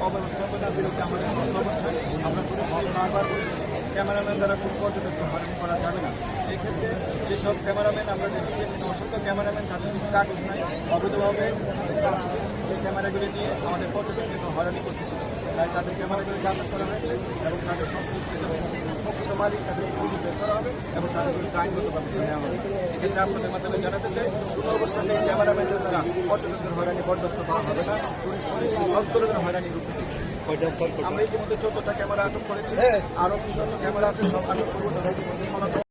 অব্যবস্থাপনার বিরুদ্ধে আমাদের শক্ত অবস্থান। আমরা পুলিশকে বারবার বলেছি ক্যামেরাম্যান দ্বারা কোনো পর্যবেক্ষণ হয়রানি করা যাবে না। এই ক্ষেত্রে যেসব ক্যামেরাম্যান আমরা দেখি যে অসংখ্য ক্যামেরাম্যান তাদের কাগজ নাই, অবৈধভাবে এই ক্যামেরাগুলি নিয়ে আমাদের পর্যবেক্ষণ হয়রানি করতেছিল। তাই তাদের ক্যামেরাগুলি জামাত করা হয়েছে এবং তাদের সংশ্লিষ্ট প্রকৃত মালিক তাদের খুঁজে বের করা হবে এবং তাদের বিরুদ্ধে আইনগত ব্যবস্থা নেওয়া হবে। এক্ষেত্রে আপনাদের মাধ্যমে জানাতে চাই কোনো অবস্থাতে ক্যামেরাম্যানদের দ্বারা পর্যটকদের হয়রানি বরদাস্ত করা হবে না। পুলিশ অন্তরের হয়রানি রুখে দিচ্ছে। আমরা ইতিমধ্যে 14টা ক্যামেরা আটক করেছি, আরো কিছু ক্যামেরা আছে, সব আটক করবো।